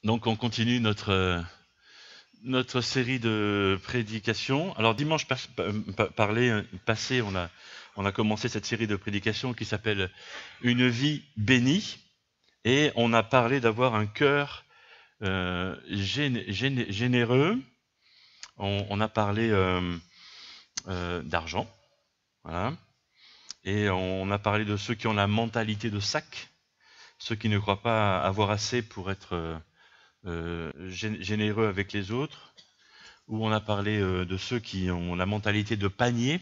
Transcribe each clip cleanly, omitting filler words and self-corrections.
Donc on continue notre série de prédications. Alors dimanche passé, on a commencé cette série de prédications qui s'appelle « Une vie bénie » et on a parlé d'avoir un cœur généreux. On a parlé d'argent, voilà. Et on a parlé de ceux qui ont la mentalité de sac, ceux qui ne croient pas avoir assez pour être généreux avec les autres, où on a parlé de ceux qui ont la mentalité de panier,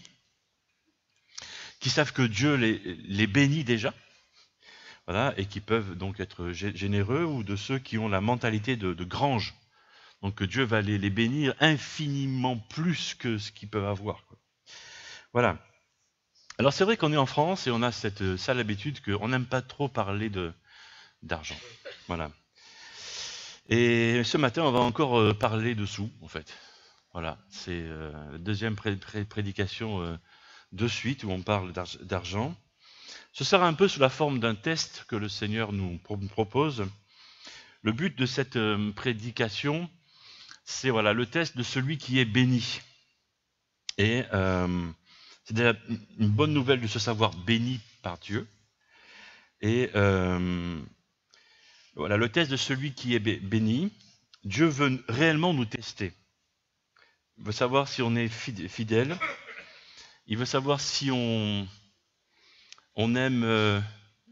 qui savent que Dieu les bénit déjà, voilà, et qui peuvent donc être généreux, ou de ceux qui ont la mentalité de grange, donc que Dieu va les bénir infiniment plus que ce qu'ils peuvent avoir, quoi. Voilà. Alors c'est vrai qu'on est en France et on a cette sale habitude qu'on n'aime pas trop parler d'argent. Voilà. Et ce matin, on va encore parler de sous, en fait. Voilà, c'est la deuxième prédication de suite où on parle d'argent. Ce sera un peu sous la forme d'un test que le Seigneur nous propose. Le but de cette prédication, c'est voilà, le test de celui qui est béni. Et c'est déjà une bonne nouvelle de se savoir béni par Dieu. Et voilà, le test de celui qui est béni. Dieu veut réellement nous tester. Il veut savoir si on est fidèle. Il veut savoir si on aime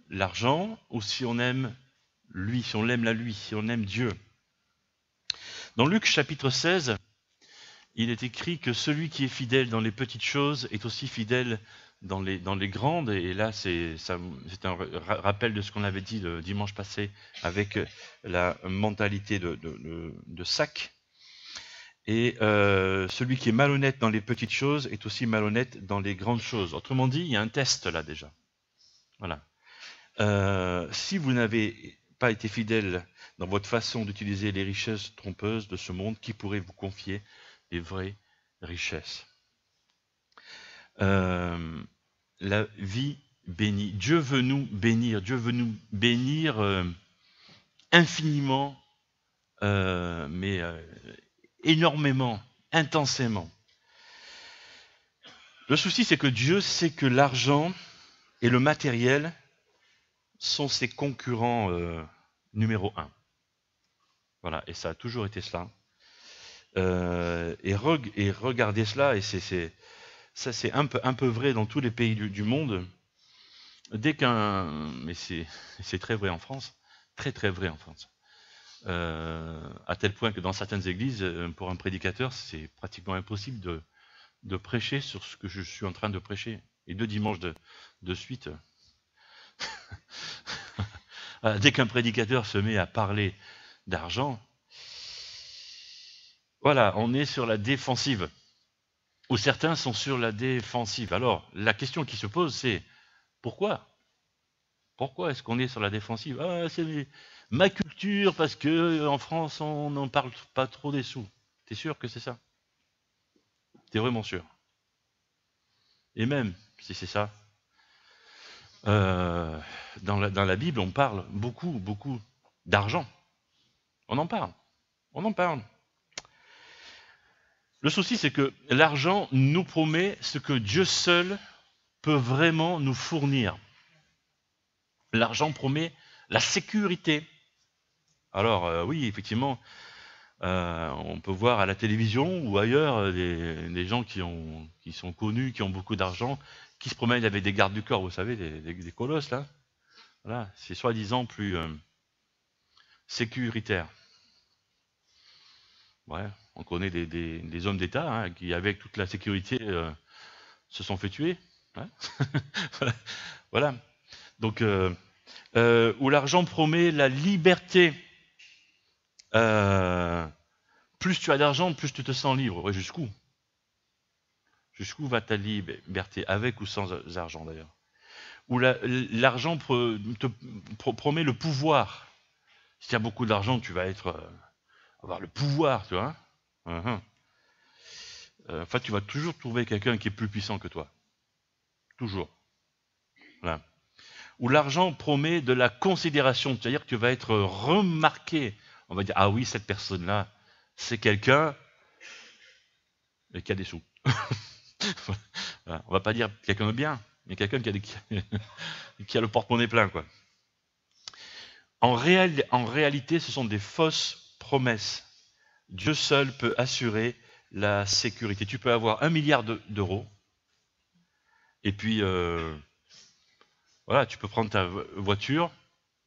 l'argent ou si on aime lui, si on l'aime lui, si on aime Dieu. Dans Luc chapitre 16, il est écrit que celui qui est fidèle dans les petites choses est aussi fidèle dans les grandes. Et là, c'est un rappel de ce qu'on avait dit le dimanche passé avec la mentalité de sac. Et celui qui est malhonnête dans les petites choses est aussi malhonnête dans les grandes choses. Autrement dit, il y a un test là déjà. Voilà. Si vous n'avez pas été fidèle dans votre façon d'utiliser les richesses trompeuses de ce monde, qui pourrait vous confier les vraies richesses? La vie bénie. Dieu veut nous bénir. Dieu veut nous bénir infiniment, mais énormément, intensément. Le souci, c'est que Dieu sait que l'argent et le matériel sont ses concurrents numéro 1. Voilà, et ça a toujours été cela. Et regardez cela, et ça c'est un peu vrai dans tous les pays du monde. Dès mais c'est très vrai en France, très vrai en France. À tel point que dans certaines églises, pour un prédicateur, c'est pratiquement impossible de prêcher sur ce que je suis en train de prêcher. Et 2 dimanches de suite. Dès qu'un prédicateur se met à parler d'argent, voilà, on est sur la défensive. Ou certains sont sur la défensive. Alors, la question qui se pose, c'est pourquoi? Pourquoi est-ce qu'on est sur la défensive? C'est ma culture, parce que en France, on n'en parle pas trop des sous. T'es sûr que c'est ça? T'es vraiment sûr? Et même si c'est ça, dans la Bible, on parle beaucoup d'argent. On en parle. Le souci, c'est que l'argent nous promet ce que Dieu seul peut vraiment nous fournir. L'argent promet la sécurité. Alors oui, effectivement, on peut voir à la télévision ou ailleurs des gens qui sont connus, qui ont beaucoup d'argent, qui se promènent avec des gardes du corps, vous savez, des colosses là. Voilà, c'est soi-disant plus sécuritaire. Ouais, on connaît des hommes d'État qui, avec toute la sécurité, se sont fait tuer. Hein. Voilà. Donc, où l'argent promet la liberté. Plus tu as d'argent, plus tu te sens libre. Ouais, jusqu'où? Jusqu'où va ta liberté, avec ou sans argent d'ailleurs? Où l'argent te promet le pouvoir. Si tu as beaucoup d'argent, tu vas avoir le pouvoir, tu vois. Enfin, tu vas toujours trouver quelqu'un qui est plus puissant que toi. Toujours. Voilà. Où l'argent promet de la considération, c'est-à-dire que tu vas être remarqué, On va dire, ah oui, cette personne-là, c'est quelqu'un qui a des sous. Voilà. On va pas dire quelqu'un de bien, mais quelqu'un qui a le porte-monnaie plein, quoi. En réalité, ce sont des fausses promesses. Dieu seul peut assurer la sécurité. Tu peux avoir 1 milliard d'euros, et puis voilà, tu peux prendre ta voiture.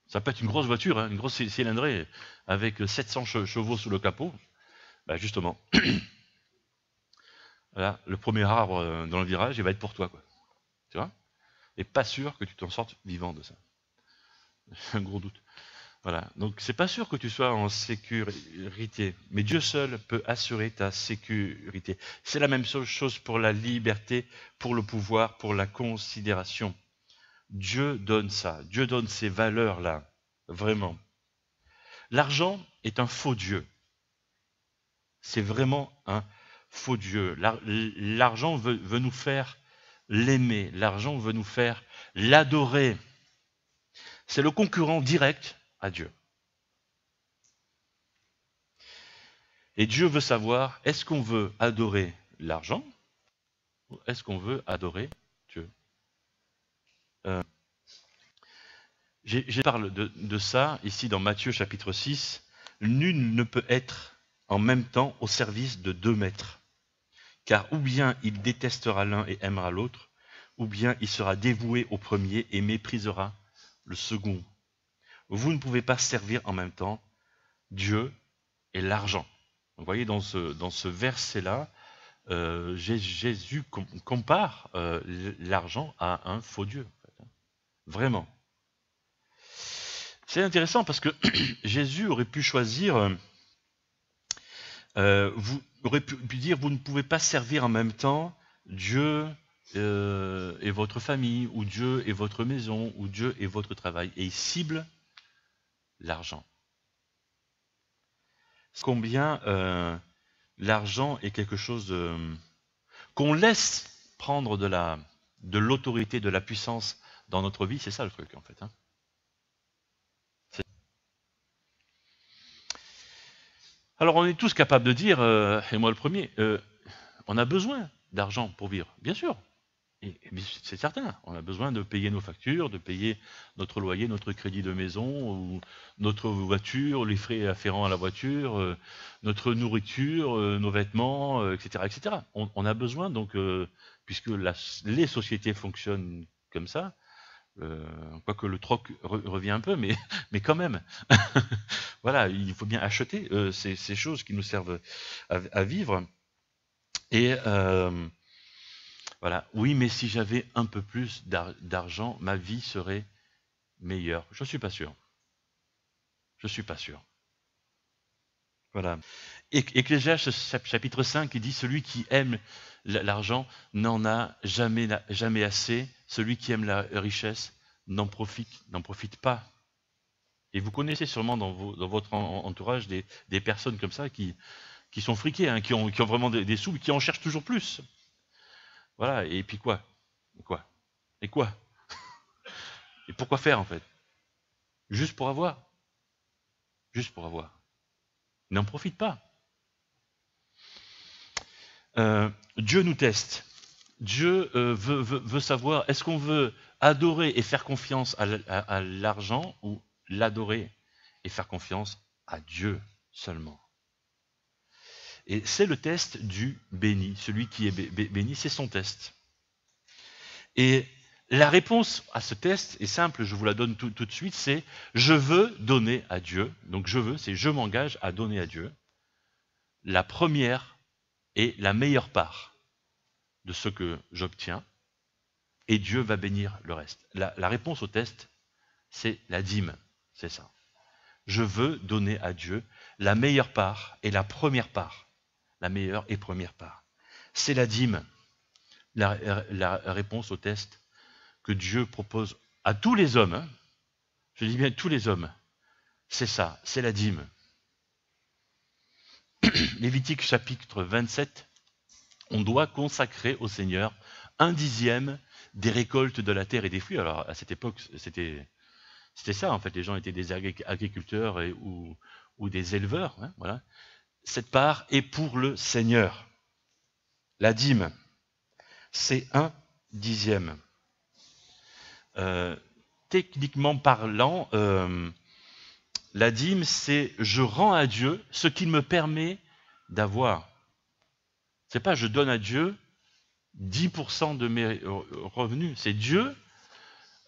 Ça peut être une grosse voiture, hein, une grosse cylindrée avec 700 chevaux sous le capot. Bah justement, voilà, le premier arbre dans le virage, il va être pour toi, quoi. Tu vois? Et pas sûr que tu t'en sortes vivant de ça. Un gros doute. Voilà. Donc c'est pas sûr que tu sois en sécurité, mais Dieu seul peut assurer ta sécurité. C'est la même chose pour la liberté, pour le pouvoir, pour la considération. Dieu donne ça. Dieu donne ces valeurs-là. Vraiment. L'argent est un faux Dieu. C'est vraiment un faux Dieu. L'argent veut nous faire l'aimer. L'argent veut nous faire l'adorer. C'est le concurrent direct à Dieu. Et Dieu veut savoir, est-ce qu'on veut adorer l'argent ou est-ce qu'on veut adorer Dieu? Je parle de ça ici dans Matthieu chapitre 6. Nul ne peut être en même temps au service de 2 maîtres. Car ou bien il détestera l'un et aimera l'autre, ou bien il sera dévoué au premier et méprisera le second. Vous ne pouvez pas servir en même temps Dieu et l'argent. Vous voyez, dans ce verset-là, Jésus compare l'argent à un faux Dieu. En fait, hein. Vraiment. C'est intéressant parce que Jésus aurait pu choisir, vous aurait pu dire, vous ne pouvez pas servir en même temps Dieu et votre famille, ou Dieu et votre maison, ou Dieu et votre travail. Et il cible l'argent. Combien l'argent est quelque chose qu'on laisse prendre de l'autorité, de la puissance dans notre vie, c'est ça le truc en fait. Hein. Alors on est tous capables de dire, et moi le premier, on a besoin d'argent pour vivre, bien sûr. Et c'est certain, on a besoin de payer nos factures, de payer notre loyer, notre crédit de maison, ou notre voiture, les frais afférents à la voiture, notre nourriture, nos vêtements, etc., etc. On a besoin, donc, puisque les sociétés fonctionnent comme ça, quoique le troc revient un peu, mais quand même, voilà, il faut bien acheter ces choses qui nous servent à vivre. Et voilà, oui, mais si j'avais un peu plus d'argent, ma vie serait meilleure. Je ne suis pas sûr. Je ne suis pas sûr. Voilà. Ecclésiaste chapitre 5, il dit, celui qui aime l'argent n'en a jamais assez. Celui qui aime la richesse n'en profite pas. Et vous connaissez sûrement dans votre entourage des personnes comme ça qui sont friquées, hein, qui ont vraiment des sous, qui en cherchent toujours plus. Voilà, et puis quoi? Et quoi? Et quoi? Et pourquoi faire en fait? Juste pour avoir. Juste pour avoir. N'en profite pas. Dieu nous teste. Dieu veut savoir, est-ce qu'on veut adorer et faire confiance à l'argent ou l'adorer et faire confiance à Dieu seulement? Et c'est le test du béni. Celui qui est béni, c'est son test. Et la réponse à ce test est simple, je vous la donne tout de suite, c'est je veux donner à Dieu. Donc je m'engage à donner à Dieu la première et la meilleure part de ce que j'obtiens, et Dieu va bénir le reste. La réponse au test, c'est la dîme, c'est ça. Je veux donner à Dieu la meilleure part et la première part. La meilleure et première part. C'est la dîme, la réponse au test que Dieu propose à tous les hommes. Hein. Je dis bien tous les hommes. C'est ça, c'est la dîme. Lévitique chapitre 27, on doit consacrer au Seigneur 1/10 des récoltes de la terre et des fruits. Alors à cette époque, c'était ça en fait. Les gens étaient des agriculteurs ou ou des éleveurs, hein, voilà, cette part est pour le Seigneur. La dîme, c'est 1/10. Techniquement parlant, la dîme, c'est je rends à Dieu ce qu'il me permet d'avoir. C'est pas je donne à Dieu 10% de mes revenus. C'est Dieu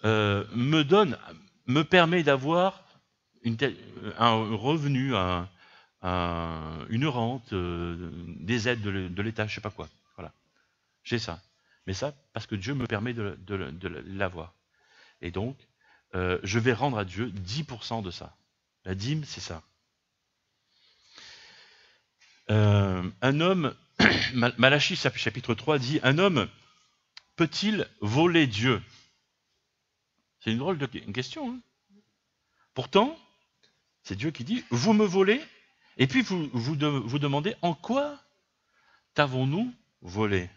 me permet d'avoir un revenu, une rente, des aides de l'État, je sais pas quoi. Voilà, j'ai ça. Mais ça, parce que Dieu me permet de l'avoir. Et donc, je vais rendre à Dieu 10% de ça. La dîme, c'est ça. Un homme, Malachie chapitre 3 dit, un homme peut-il voler Dieu? C'est une drôle de question. Hein. Pourtant, c'est Dieu qui dit, vous me volez, et puis vous demandez, en quoi t'avons-nous volé?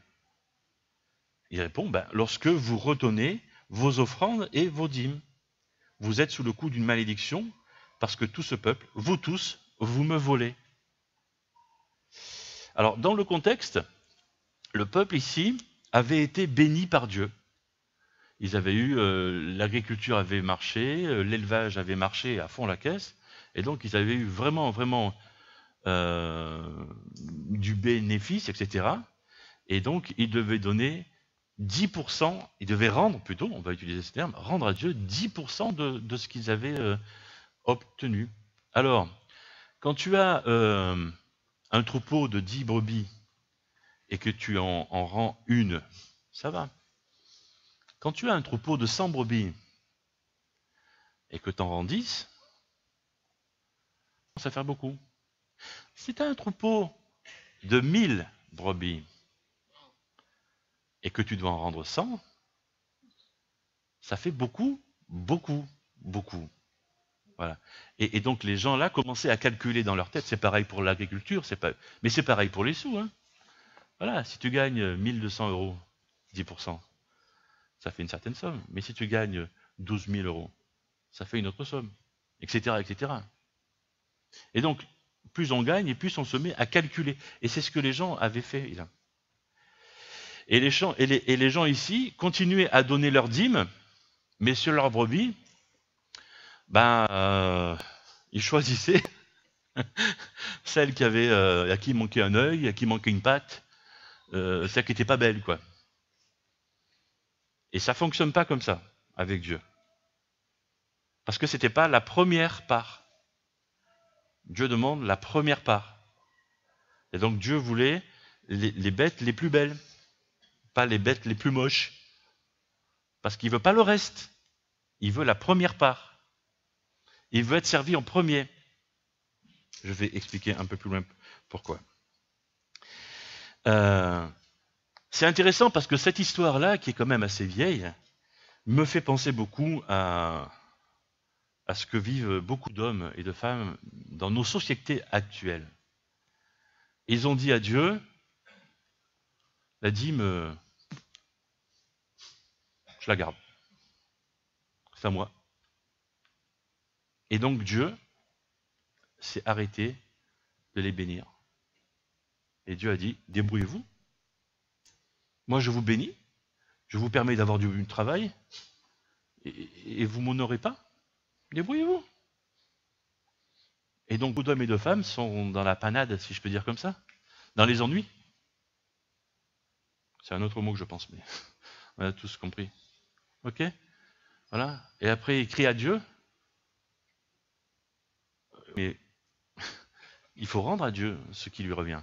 Il répond, ben, lorsque vous retenez vos offrandes et vos dîmes. Vous êtes sous le coup d'une malédiction, parce que tout ce peuple, vous tous, vous me volez. Alors, dans le contexte, le peuple ici avait été béni par Dieu. Ils avaient eu, l'agriculture avait marché, l'élevage avait marché à fond la caisse, et donc ils avaient eu vraiment du bénéfice, etc. Et donc ils devaient donner 10%, ils devaient rendre plutôt, on va utiliser ce terme, rendre à Dieu 10% de ce qu'ils avaient obtenu. Alors, quand tu as un troupeau de 10 brebis et que tu en rends une, ça va. Quand tu as un troupeau de 100 brebis et que tu en rends 10, ça fait beaucoup. Si tu as un troupeau de 1000 brebis et que tu dois en rendre 100, ça fait beaucoup. Voilà. Et donc les gens là commençaient à calculer dans leur tête, c'est pareil pour l'agriculture, mais c'est pareil pour les sous. Hein. Voilà, si tu gagnes 1200 €, 10%, ça fait une certaine somme. Mais si tu gagnes 12 000 €, ça fait une autre somme, etc., etc. Et donc, plus on gagne, et plus on se met à calculer. Et c'est ce que les gens avaient fait là. Et les gens ici continuaient à donner leur dîme, mais sur leur brebis, ils choisissaient celle qui avait, à qui manquait un œil, à qui manquait une patte, celle qui n'était pas belle, quoi. Et ça fonctionne pas comme ça avec Dieu. Parce que c'était pas la première part. Dieu demande la première part. Et donc Dieu voulait les bêtes les plus belles, pas les bêtes les plus moches. Parce qu'il veut pas le reste. Il veut la première part. Il veut être servi en premier. Je vais expliquer un peu plus loin pourquoi. C'est intéressant parce que cette histoire-là, qui est quand même assez vieille, me fait penser beaucoup à ce que vivent beaucoup d'hommes et de femmes dans nos sociétés actuelles. Ils ont dit à Dieu, la dîme, je la garde. C'est à moi. Et donc Dieu s'est arrêté de les bénir. Et Dieu a dit, débrouillez-vous. Moi, je vous bénis. Je vous permets d'avoir du travail. Et vous m'honorez pas. Débrouillez-vous. Et donc, beaucoup d'hommes et de femmes sont dans la panade, si je peux dire comme ça. Dans les ennuis. C'est un autre mot que je pense, mais on a tous compris. Ok? Voilà. Et après, il crie à Dieu. Mais il faut rendre à Dieu ce qui lui revient.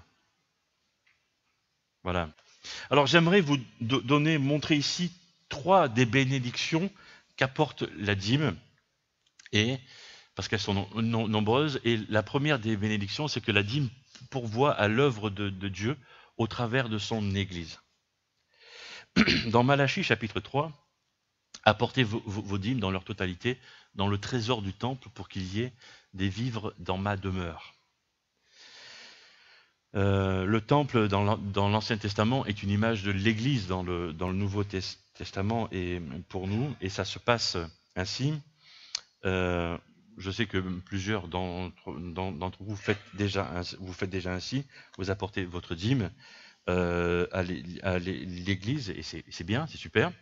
Voilà. Alors, j'aimerais vous montrer ici 3 des bénédictions qu'apporte la dîme, parce qu'elles sont nombreuses. Et la première des bénédictions, c'est que la dîme pourvoit à l'œuvre de Dieu au travers de son Église. Dans Malachie chapitre 3, apportez vos dîmes dans leur totalité dans le trésor du temple pour qu'il y ait des vivres dans ma demeure. Le temple dans l'Ancien Testament est une image de l'Église dans le Nouveau Testament et pour nous, et ça se passe ainsi. je sais que plusieurs d'entre vous faites déjà ainsi, vous apportez votre dîme à l'église, et c'est bien, c'est super.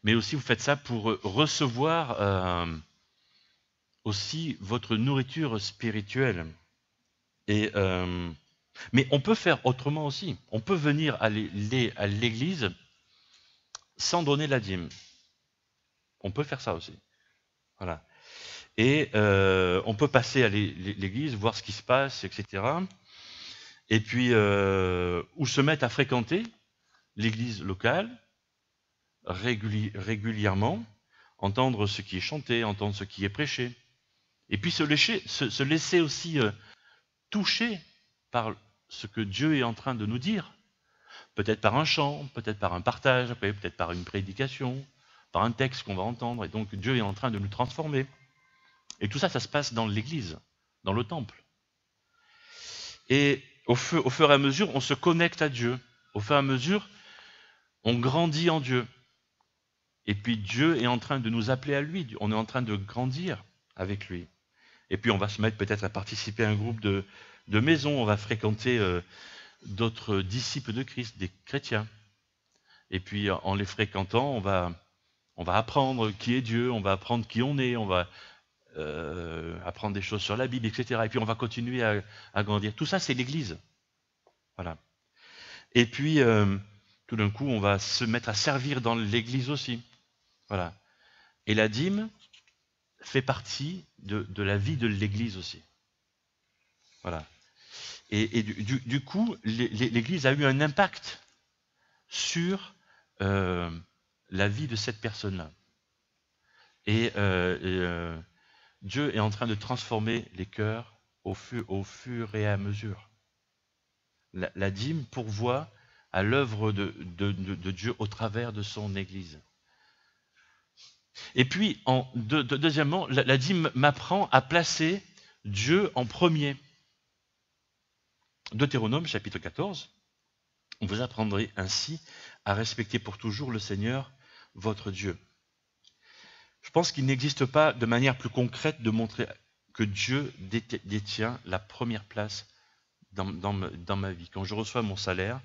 Mais aussi vous faites ça pour recevoir aussi votre nourriture spirituelle. Et, mais on peut faire autrement aussi. On peut venir à l'église sans donner la dîme. On peut faire ça aussi. Voilà. Et on peut passer à l'église, voir ce qui se passe, etc. Et puis, ou se mettre à fréquenter l'église locale régulièrement, entendre ce qui est chanté, entendre ce qui est prêché. Et puis se laisser aussi toucher par ce que Dieu est en train de nous dire. Peut-être par un chant, peut-être par un partage, peut-être par une prédication, par un texte qu'on va entendre. Et donc Dieu est en train de nous transformer. Et tout ça, ça se passe dans l'église, dans le temple. Et au fur et à mesure, on se connecte à Dieu. Au fur et à mesure, on grandit en Dieu. Et puis Dieu est en train de nous appeler à lui. On est en train de grandir avec lui. Et puis on va se mettre peut-être à participer à un groupe de maison. On va fréquenter d'autres disciples de Christ, des chrétiens. Et puis en les fréquentant, on va apprendre qui est Dieu, on va apprendre qui on est, on va apprendre des choses sur la Bible, etc. Et puis on va continuer à grandir. Tout ça, c'est l'Église. Voilà. Et puis, tout d'un coup, on va se mettre à servir dans l'Église aussi. Voilà. Et la dîme fait partie de la vie de l'Église aussi. Voilà. Et du coup, l'Église a eu un impact sur la vie de cette personne-là. Et Dieu est en train de transformer les cœurs au fur et à mesure. La dîme pourvoit à l'œuvre de Dieu au travers de son Église. Et puis, deuxièmement, la dîme m'apprend à placer Dieu en premier. Deutéronome, chapitre 14, vous apprendrez ainsi à respecter pour toujours le Seigneur, votre Dieu. Je pense qu'il n'existe pas de manière plus concrète de montrer que Dieu détient la première place dans ma vie. Quand je reçois mon salaire,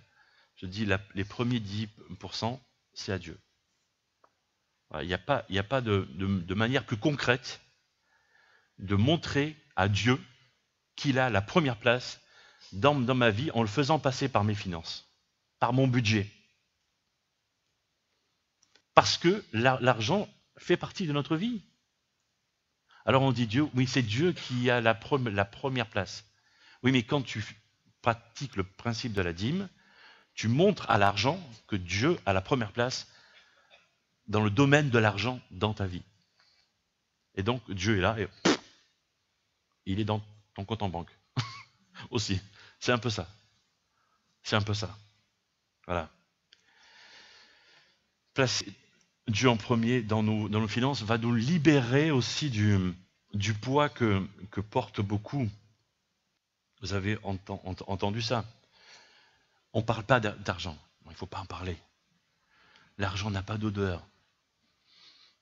je dis les premiers 10%, c'est à Dieu. Il n'y a pas de manière plus concrète de montrer à Dieu qu'il a la première place dans ma vie en le faisant passer par mes finances, par mon budget. Parce que l'argent fait partie de notre vie. Alors on dit Dieu, oui, c'est Dieu qui a la première place. Oui, mais quand tu pratiques le principe de la dîme, tu montres à l'argent que Dieu a la première place dans le domaine de l'argent dans ta vie. Et donc Dieu est là et il est dans ton compte en banque aussi. C'est un peu ça. C'est un peu ça. Voilà. Placer Dieu en premier dans nos finances va nous libérer aussi du poids que portent beaucoup. Vous avez entendu ça. On ne parle pas d'argent. Il ne faut pas en parler. L'argent n'a pas d'odeur.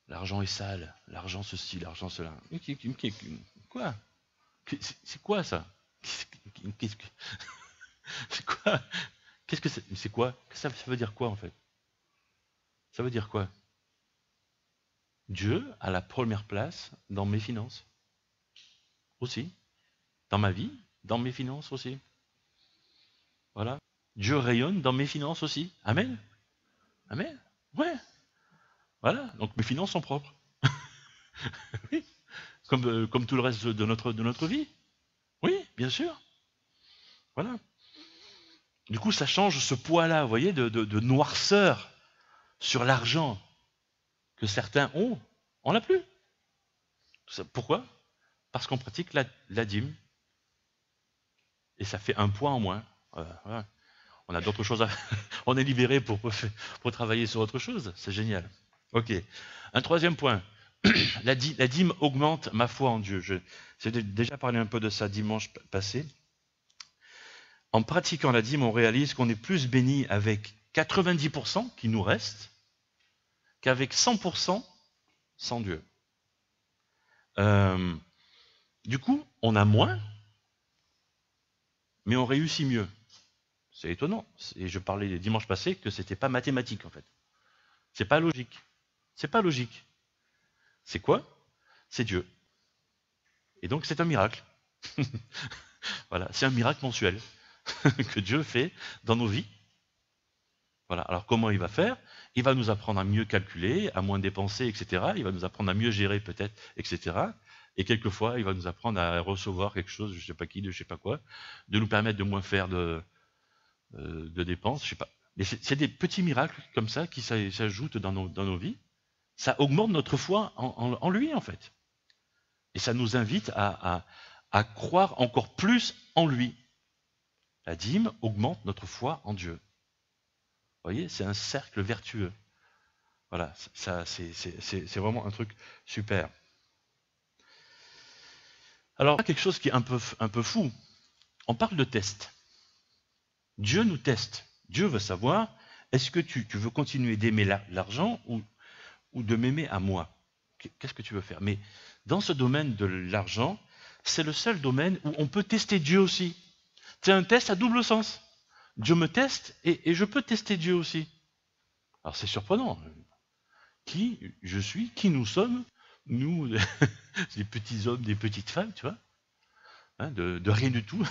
L'argent est sale. L'argent ceci, l'argent cela. Quoi? C'est quoi ça? C'est quoi? Qu'est-ce que c'est? C'est quoi? Ça veut dire quoi en fait? Ça veut dire quoi? Dieu a la première place dans mes finances. Aussi. Dans ma vie, dans mes finances aussi. Voilà. Dieu rayonne dans mes finances aussi. Amen. Amen. Ouais. Voilà. Donc mes finances sont propres. Oui. Comme tout le reste de notre vie. Oui, bien sûr. Voilà. Du coup, ça change ce poids-là, vous voyez, de noirceur sur l'argent que certains ont. On l'a plus. Pourquoi? Parce qu'on pratique la dîme. Et ça fait un poids en moins. Voilà. On a d'autres choses à on est libéré pour travailler sur autre chose. C'est génial. Ok. Un troisième point. La dîme augmente ma foi en Dieu. J'ai déjà parlé un peu de ça dimanche passé. En pratiquant la dîme, on réalise qu'on est plus béni avec 90% qui nous reste qu'avec 100% sans Dieu. Euh, du coup, on a moins, mais on réussit mieux. C'est étonnant. Et je parlais dimanche passé que c'était pas mathématique en fait. C'est pas logique. C'est pas logique. C'est quoi? C'est Dieu. Et donc c'est un miracle. Voilà, c'est un miracle mensuel que Dieu fait dans nos vies. Voilà. Alors comment il va faire? Il va nous apprendre à mieux calculer, à moins dépenser, etc. Il va nous apprendre à mieux gérer peut-être, etc. Et quelquefois, il va nous apprendre à recevoir quelque chose, je ne sais pas qui, de je ne sais pas quoi, de nous permettre de moins faire de dépenses, je sais pas. Mais c'est des petits miracles comme ça qui s'ajoutent dans nos vies. Ça augmente notre foi en lui, en fait. Et ça nous invite à croire encore plus en lui. La dîme augmente notre foi en Dieu. Vous voyez, c'est un cercle vertueux. Voilà, ça, c'est vraiment un truc super. Alors, quelque chose qui est un peu fou. On parle de test. Dieu nous teste. Dieu veut savoir, est-ce que tu veux continuer d'aimer l'argent ou de m'aimer à moi? Qu'est-ce que tu veux faire? Mais dans ce domaine de l'argent, c'est le seul domaine où on peut tester Dieu aussi. C'est un test à double sens. Dieu me teste et je peux tester Dieu aussi. Alors c'est surprenant. Qui je suis, qui nous sommes, nous, des petits hommes, des petites femmes, tu vois, hein, de rien du tout,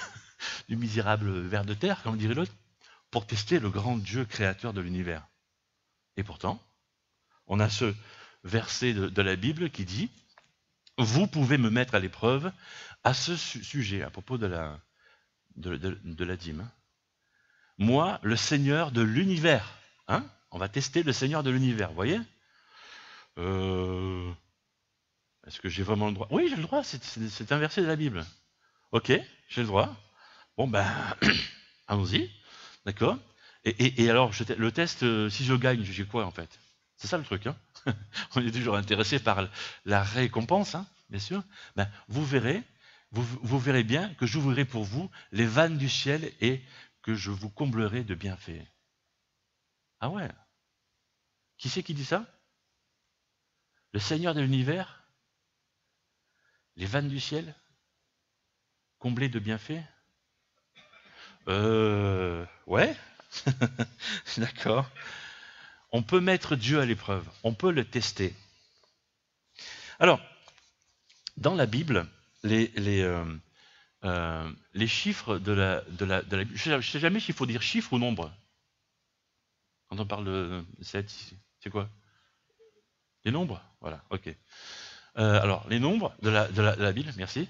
du misérable ver de terre, comme dirait l'autre, pour tester le grand Dieu créateur de l'univers. Et pourtant, on a ce verset de la Bible qui dit « Vous pouvez me mettre à l'épreuve à ce sujet, à propos de la dîme. Moi, le Seigneur de l'univers. Hein, on va tester le Seigneur de l'univers, vous voyez Est-ce que j'ai vraiment le droit? Oui, j'ai le droit, c'est un verset de la Bible. Ok, j'ai le droit. Bon, ben, allons-y, d'accord. Et alors, le test, si je gagne, j'ai quoi en fait? C'est ça le truc, hein. On est toujours intéressé par la récompense, hein, bien sûr. Ben, vous verrez bien que j'ouvrirai pour vous les vannes du ciel et que je vous comblerai de bienfaits. Ah ouais. Qui c'est qui dit ça? Le Seigneur de l'univers? Les vannes du ciel? Comblées de bienfaits? Ouais. D'accord. On peut mettre Dieu à l'épreuve. On peut le tester. Alors, dans la Bible, les chiffres de la Bible, je ne sais jamais s'il faut dire chiffre ou nombre. Quand on parle de 7, c'est quoi? Les nombres? Voilà, ok. Alors, les nombres de la Bible, merci.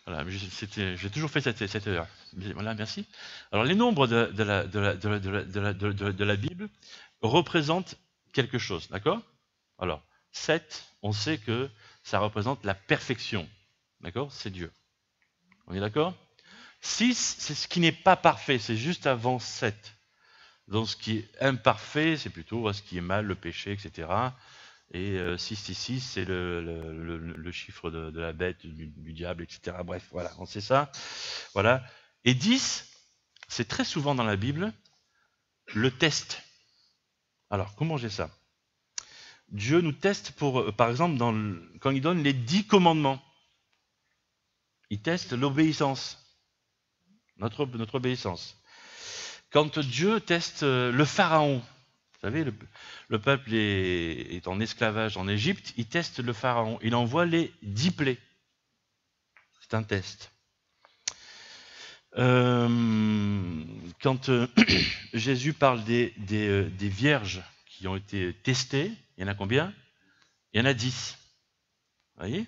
Voilà, j'ai toujours fait cette erreur. Voilà, merci. Alors, les nombres de la Bible représentent quelque chose, d'accord? Alors, 7, on sait que ça représente la perfection, d'accord? C'est Dieu. On est d'accord? 6, c'est ce qui n'est pas parfait, c'est juste avant 7. Donc, ce qui est imparfait, c'est plutôt ce qui est mal, le péché, etc. Et 666, c'est le chiffre de la bête, du diable, etc. Bref, voilà, on sait ça. Voilà. Et 10, c'est très souvent dans la Bible le test. Alors, comment j'ai ça? Dieu nous teste par exemple, quand il donne les 10 commandements. Il teste l'obéissance, notre obéissance. Quand Dieu teste le Pharaon, vous savez, le peuple est en esclavage en Égypte, il teste le Pharaon. Il envoie les 10 plaies. C'est un test. Quand Jésus parle des vierges qui ont été testées, il y en a combien? Il y en a 10. Vous voyez?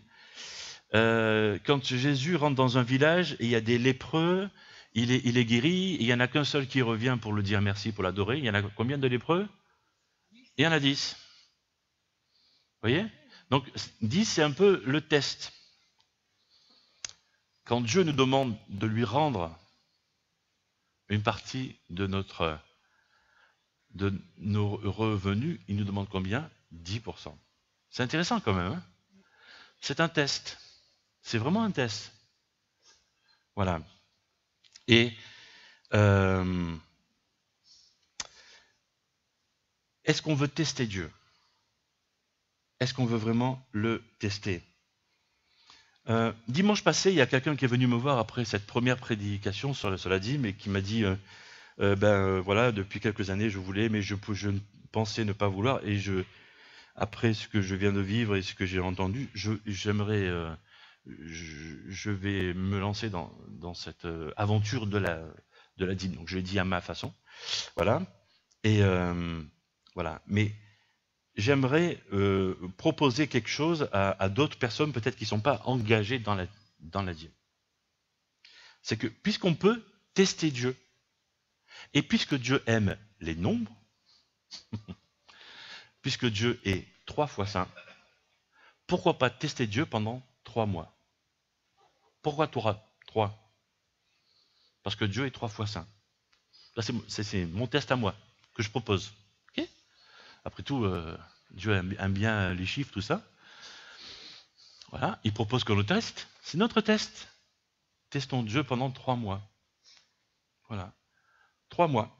Quand Jésus rentre dans un village et il y a des lépreux, il est guéri, et il n'y en a qu'un seul qui revient pour le dire merci, pour l'adorer. Il y en a combien de lépreux? Il y en a 10. Vous voyez? Donc 10, c'est un peu le test. Quand Dieu nous demande de lui rendre une partie de nos revenus, il nous demande combien? 10%. C'est intéressant quand même. Hein, c'est un test. C'est vraiment un test. Voilà. Et est-ce qu'on veut tester Dieu? Est-ce qu'on veut vraiment le tester? Dimanche passé, il y a quelqu'un qui est venu me voir après cette première prédication sur la dîme et qui m'a dit voilà, depuis quelques années je voulais, mais je pensais ne pas vouloir, et après ce que je viens de vivre et ce que j'ai entendu, j'aimerais, je vais me lancer dans cette aventure de la dîme. Donc je l'ai dit à ma façon, voilà. Et voilà. Mais j'aimerais proposer quelque chose à d'autres personnes peut-être qui ne sont pas engagées dans la dîme. C'est que puisqu'on peut tester Dieu, et puisque Dieu aime les nombres, puisque Dieu est 3 fois saint, pourquoi pas tester Dieu pendant 3 mois? Pourquoi 3? Parce que Dieu est 3 fois saint. Là, c'est mon test à moi que je propose. Okay, après tout, Dieu aime bien les chiffres, tout ça. Voilà, il propose qu'on le teste. C'est notre test. Testons Dieu pendant 3 mois. Voilà. 3 mois.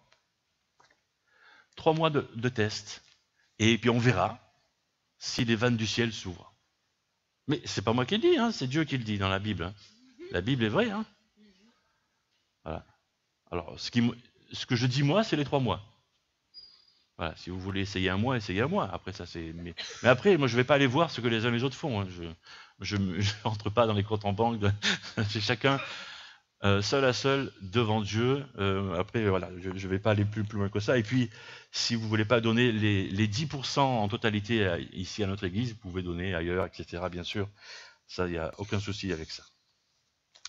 3 mois de test. Et puis on verra si les vannes du ciel s'ouvrent. Mais c'est pas moi qui le dis, hein, c'est Dieu qui le dit dans la Bible. Hein. La Bible est vraie. Hein. Voilà. Alors, ce que je dis moi, c'est les 3 mois. Voilà, si vous voulez essayer un mois, essayez un mois. Après, ça c'est. Mais après, moi, je vais pas aller voir ce que les uns les autres font. Hein. Je rentre pas dans les comptes en banque. C'est chacun seul à seul devant Dieu. Après, voilà, je vais pas aller plus loin que ça. Et puis, si vous voulez pas donner les 10% en totalité ici à notre église, vous pouvez donner ailleurs, etc. Bien sûr, ça, il n'y a aucun souci avec ça.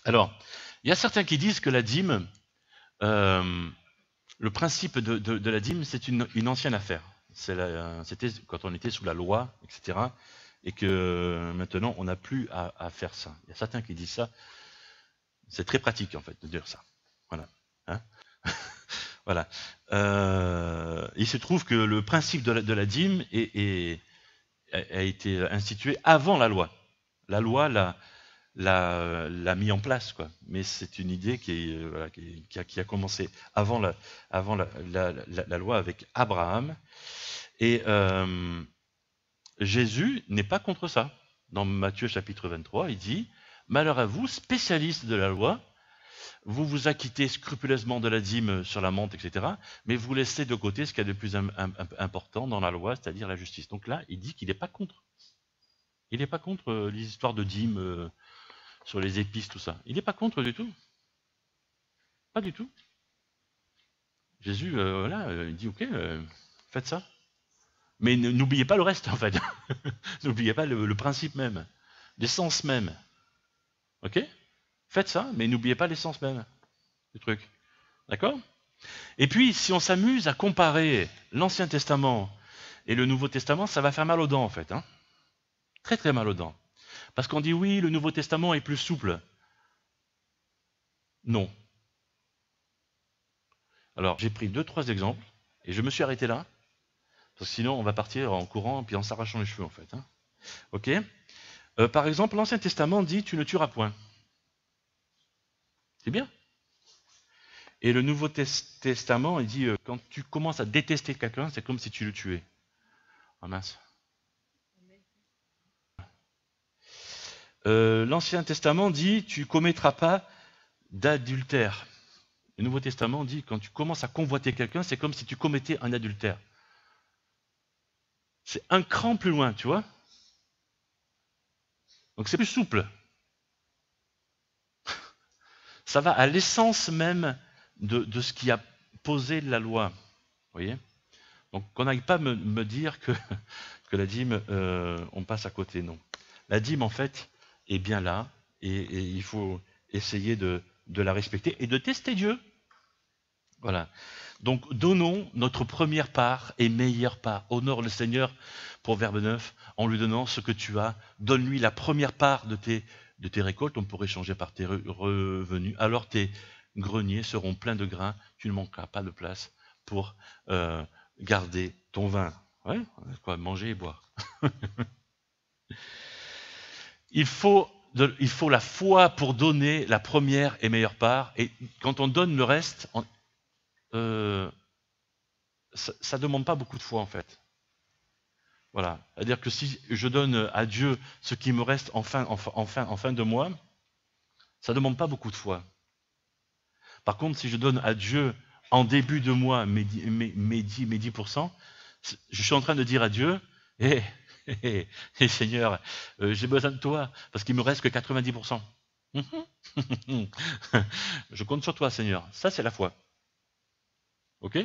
Alors, il y a certains qui disent que la dîme, le principe de la dîme, c'est une ancienne affaire. C'était quand on était sous la loi, etc. Et que maintenant, on n'a plus à faire ça. Il y a certains qui disent ça. C'est très pratique, en fait, de dire ça. Voilà. Hein. Voilà. Il se trouve que le principe de la dîme a été institué avant la loi. La loi l'a mis en place, quoi. Mais c'est une idée qui a commencé avant la loi avec Abraham. Et Jésus n'est pas contre ça. Dans Matthieu chapitre 23, il dit « Malheur à vous, spécialistes de la loi, vous vous acquittez scrupuleusement de la dîme sur la monte, etc. Mais vous laissez de côté ce qu'il y a de plus important dans la loi, c'est-à-dire la justice. » Donc là, il dit qu'il n'est pas contre. Il n'est pas contre les histoires de dîme sur les épices, tout ça. Il n'est pas contre du tout. Pas du tout. Jésus, il dit, ok, faites ça. Mais n'oubliez pas le reste, en fait. N'oubliez pas le principe même, l'essence même. Ok? Faites ça, mais n'oubliez pas l'essence même du truc. D'accord? Et puis, si on s'amuse à comparer l'Ancien Testament et le Nouveau Testament, ça va faire mal aux dents, en fait. Hein? Très, très mal aux dents. Parce qu'on dit, oui, le Nouveau Testament est plus souple. Non. Alors, j'ai pris 2-3 exemples, et je me suis arrêté là, parce que sinon, on va partir en courant, puis en s'arrachant les cheveux, en fait. Hein. Ok? Par exemple, l'Ancien Testament dit, tu ne tueras point. C'est bien. Et le Nouveau Testament, il dit, quand tu commences à détester quelqu'un, c'est comme si tu le tuais. Ah mince. L'Ancien Testament dit, tu commettras pas d'adultère. Le Nouveau Testament dit, quand tu commences à convoiter quelqu'un, c'est comme si tu commettais un adultère. C'est un cran plus loin, tu vois. Donc c'est plus souple. Ça va à l'essence même de ce qui a posé la loi. Vous voyez? Donc qu'on n'aille pas me dire que la dîme, on passe à côté. Non. La dîme, en fait, est bien là, et il faut essayer de la respecter et de tester Dieu. Voilà. Donc donnons notre première part et meilleure part. Honore le Seigneur, Proverbe 9, en lui donnant ce que tu as. Donne-lui la première part de tes récoltes. On pourrait changer par tes revenus. Alors tes greniers seront pleins de grains. Tu ne manqueras pas de place pour garder ton vin. Ouais, quoi, manger et boire. Il faut la foi pour donner la première et meilleure part. Et quand on donne le reste, ça ne demande pas beaucoup de foi, en fait. Voilà. C'est-à-dire que si je donne à Dieu ce qui me reste en fin de mois, ça ne demande pas beaucoup de foi. Par contre, si je donne à Dieu en début de mois mes 10%, je suis en train de dire à Dieu, Seigneur, j'ai besoin de toi, parce qu'il me reste que 90%. Je compte sur toi, Seigneur. Ça, c'est la foi. Ok?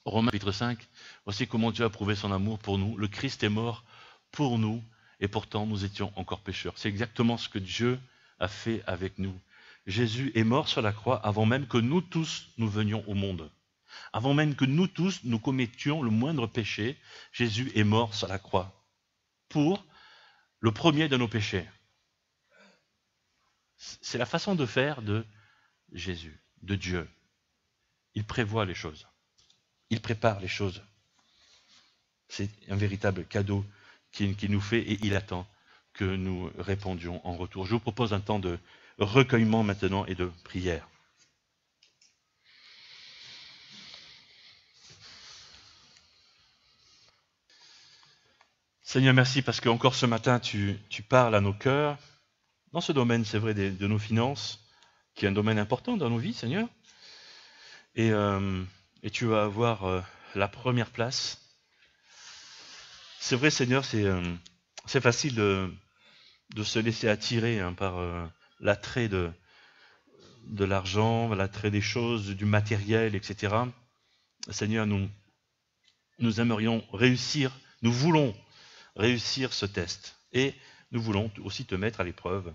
Romains chapitre 5, voici comment Dieu a prouvé son amour pour nous. Le Christ est mort pour nous, et pourtant nous étions encore pécheurs. C'est exactement ce que Dieu a fait avec nous. Jésus est mort sur la croix avant même que nous tous nous venions au monde. Avant même que nous tous nous commettions le moindre péché, Jésus est mort sur la croix pour le premier de nos péchés. C'est la façon de faire de Jésus, de Dieu. Il prévoit les choses. Il prépare les choses. C'est un véritable cadeau qu'il nous fait et il attend que nous répondions en retour. Je vous propose un temps de recueillement maintenant et de prière. Seigneur, merci parce qu'encore ce matin, tu parles à nos cœurs. Dans ce domaine, c'est vrai, de nos finances, qui est un domaine important dans nos vies, Seigneur. Et tu vas avoir la première place. C'est vrai, Seigneur, c'est facile de se laisser attirer par l'attrait de l'argent, l'attrait des choses, du matériel, etc. Seigneur, nous aimerions réussir, nous voulons réussir ce test. Et nous voulons aussi te mettre à l'épreuve.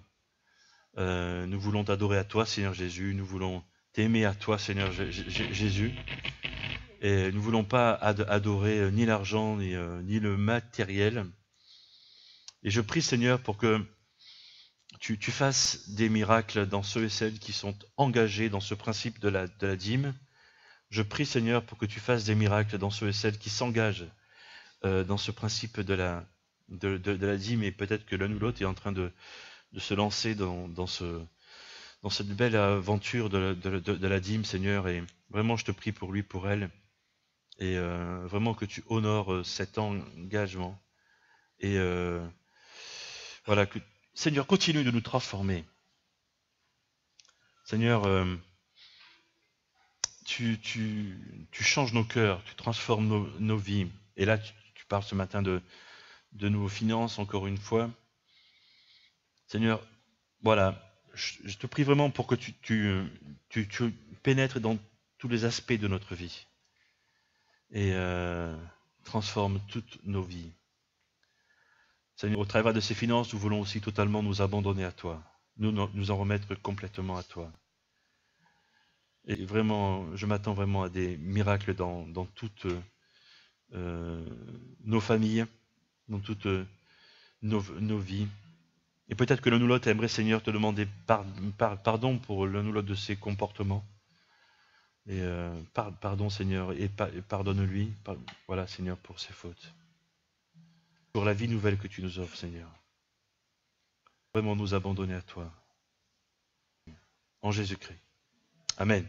Nous voulons t'adorer à toi, Seigneur Jésus. Nous voulons t'aimer à toi, Seigneur Jésus. Et nous ne voulons pas adorer ni l'argent, ni le matériel. Et je prie, Seigneur, pour que tu fasses des miracles dans ceux et celles qui sont engagés dans ce principe de la dîme. Je prie, Seigneur, pour que tu fasses des miracles dans ceux et celles qui s'engagent dans ce principe de la dîme. Et peut-être que l'un ou l'autre est en train de se lancer dans cette belle aventure de la dîme, Seigneur. Et vraiment, je te prie pour lui, pour elle. Et vraiment que tu honores cet engagement. Et voilà, que Seigneur, continue de nous transformer. Seigneur, tu changes nos cœurs, tu transformes nos vies. Et là, tu parles ce matin de nos finances, encore une fois. Seigneur, voilà, je te prie vraiment pour que tu pénètres dans tous les aspects de notre vie. Et transforme toutes nos vies. Seigneur, au travers de ces finances, nous voulons aussi totalement nous abandonner à toi, nous en remettre complètement à toi. Et vraiment, je m'attends vraiment à des miracles dans toutes nos familles, dans toutes nos vies. Et peut-être que l'un ou l'autre aimerait, Seigneur, te demander pardon pour l'un ou l'autre de ses comportements. Et pardon, Seigneur, et pardonne-lui, voilà, Seigneur, pour ses fautes. Pour la vie nouvelle que tu nous offres, Seigneur. Vraiment nous abandonner à toi. En Jésus-Christ. Amen.